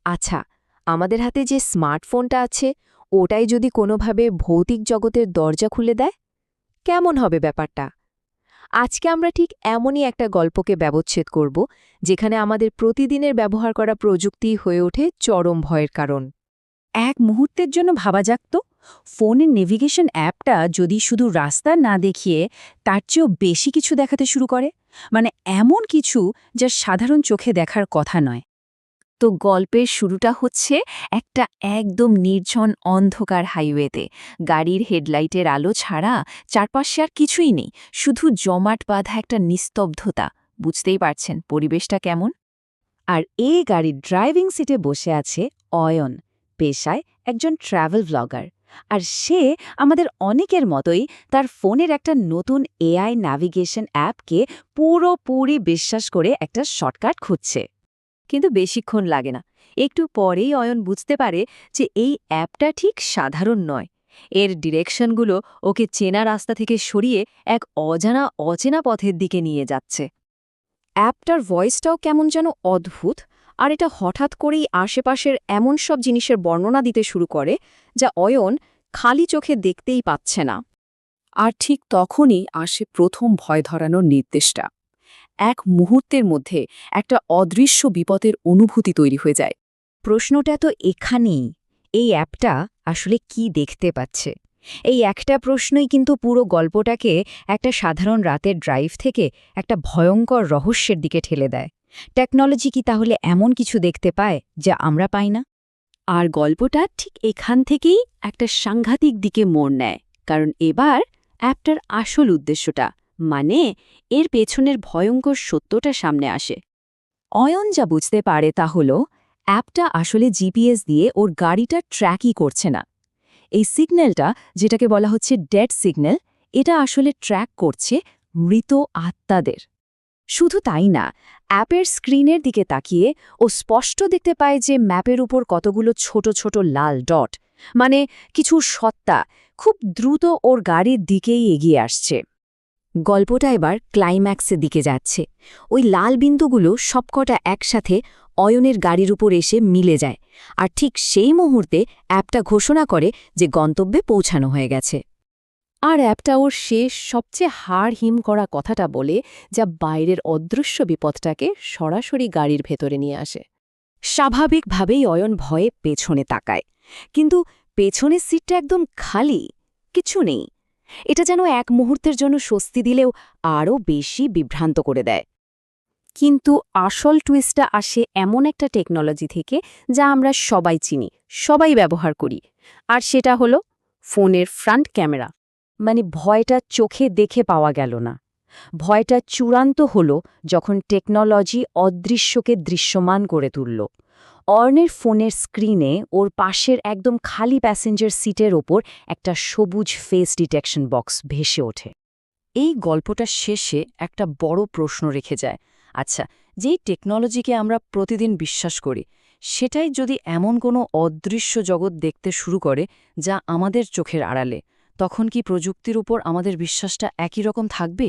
আচ্ছা, আমাদের হাতে যে স্মার্টফোনটা আছে ওটাই যদি কোনোভাবে ভৌতিক জগতের দরজা খুলে দেয়, কেমন হবে ব্যাপারটা? আজকে আমরা ঠিক এমনই একটা গল্পকে ব্যবচ্ছেদ করব, যেখানে আমাদের প্রতিদিনের ব্যবহার করা প্রযুক্তি হয়ে ওঠে চরম ভয়ের কারণ। এক মুহূর্তের জন্য ভাবা যাক তো, ফোনের নেভিগেশন অ্যাপটা যদি শুধু রাস্তা না দেখিয়ে তার চেয়েও বেশি কিছু দেখাতে শুরু করে, মানে এমন কিছু যা সাধারণ চোখে দেখার কথা নয়। তো গল্পের শুরুটা হচ্ছে একটা একদম নির্জন অন্ধকার হাইওয়েতে। গাড়ির হেডলাইটের আলো ছাড়া চারপাশে আর কিছুই নেই, শুধু জমাট বাঁধা একটা নিস্তব্ধতা। বুঝতেই পারছেন পরিবেশটা কেমন। আর এই গাড়ির ড্রাইভিং সিটে বসে আছে অয়ন, পেশায় একজন ট্রাভেল ব্লগার। আর সে আমাদের অনেকের মতোই তার ফোনের একটা নতুন এআই ন্যাভিগেশন অ্যাপকে পুরোপুরি বিশ্বাস করে একটা শর্টকাট খুঁজছে। কিন্তু বেশিক্ষণ লাগে না, একটু পরেই অয়ন বুঝতে পারে যে এই অ্যাপটা ঠিক সাধারণ নয়। এর ডিরেকশনগুলো ওকে চেনা রাস্তা থেকে সরিয়ে এক অচেনা পথের দিকে নিয়ে যাচ্ছে। অ্যাপটার ভয়েসটাও কেমন যেন অদ্ভুত, আর এটা হঠাৎ করেই আশেপাশের এমন সব জিনিসের বর্ণনা দিতে শুরু করে যা অয়ন খালি চোখে দেখতেই পাচ্ছে না। আর ঠিক তখনই আসে প্রথম ভয় ধরানোর নির্দেশটা। এক মুহূর্তের মধ্যে একটা অদৃশ্য বিপদের অনুভূতি তৈরি হয়ে যায়। প্রশ্নটা তো এখানেই, এই অ্যাপটা আসলে কি দেখতে পাচ্ছে? এই একটা প্রশ্নই কিন্তু পুরো গল্পটাকে একটা সাধারণ রাতের ড্রাইভ থেকে একটা ভয়ঙ্কর রহস্যের দিকে ঠেলে দেয়। টেকনোলজি কি তাহলে এমন কিছু দেখতে পায় যা আমরা পাই না? আর গল্পটা ঠিক এখান থেকেই একটা সাংঘাতিক দিকে মোড় নেয়, কারণ এবার অ্যাপটার আসল উদ্দেশ্যটা, মানে এর পেছনের ভয়ঙ্কর সত্যটা সামনে আসে। অয়ন যা বুঝতে পারে তা হল, অ্যাপটা আসলে জিপিএস দিয়ে ওর গাড়িটা ট্র্যাকই করছে না। এই সিগন্যালটা, যেটাকে বলা হচ্ছে ডেড সিগন্যাল, এটা আসলে ট্র্যাক করছে মৃত আত্মাদের। শুধু তাই না, অ্যাপের স্ক্রিনের দিকে তাকিয়ে ও স্পষ্ট দেখতে পায় যে ম্যাপের উপর কতগুলো ছোট ছোট লাল ডট, মানে কিছু সত্তা খুব দ্রুত ওর গাড়ির দিকেই এগিয়ে আসছে। গল্পটা এবার ক্লাইম্যাক্সের দিকে যাচ্ছে। ওই লাল বিন্দুগুলো সবকটা একসাথে অয়নের গাড়ির উপর এসে মিলে যায়, আর ঠিক সেই মুহূর্তে অ্যাপটা ঘোষণা করে যে গন্তব্যে পৌঁছানো হয়ে গেছে। আর অ্যাপটা ওর শেষ সবচেয়ে হাড় হিম করা কথাটা বলে, যা বাইরের অদৃশ্য বিপদটাকে সরাসরি গাড়ির ভেতরে নিয়ে আসে। স্বাভাবিকভাবেই অয়ন ভয়ে পেছনে তাকায়, কিন্তু পেছনের সিটটা একদম খালি, কিছু নেই। এটা যেন এক মুহূর্তের জন্য স্বস্তি দিলেও আরও বেশি বিভ্রান্ত করে দেয়। কিন্তু আসল টুইস্টটা আসে এমন একটা টেকনোলজি থেকে যা আমরা সবাই চিনি, সবাই ব্যবহার করি, আর সেটা হলো ফোনের ফ্রন্ট ক্যামেরা। মানে ভয়টা চোখে দেখে পাওয়া গেল না, ভয়টা চূড়ান্ত হল যখন টেকনোলজি অদৃশ্যকে দৃশ্যমান করে তুলল। অর্ণের ফোনের স্ক্রিনে ওর পাশের একদম খালি প্যাসেঞ্জার সিটের ওপর একটা সবুজ ফেস ডিটেকশন বক্স ভেসে ওঠে। এই গল্পটার শেষে একটা বড় প্রশ্ন রেখে যায়। আচ্ছা, যেই টেকনোলজিকে আমরা প্রতিদিন বিশ্বাস করি, সেটাই যদি এমন কোনো অদৃশ্য জগৎ দেখতে শুরু করে যা আমাদের চোখের আড়ালে, তখন কি প্রযুক্তির উপর আমাদের বিশ্বাসটা একই রকম থাকবে?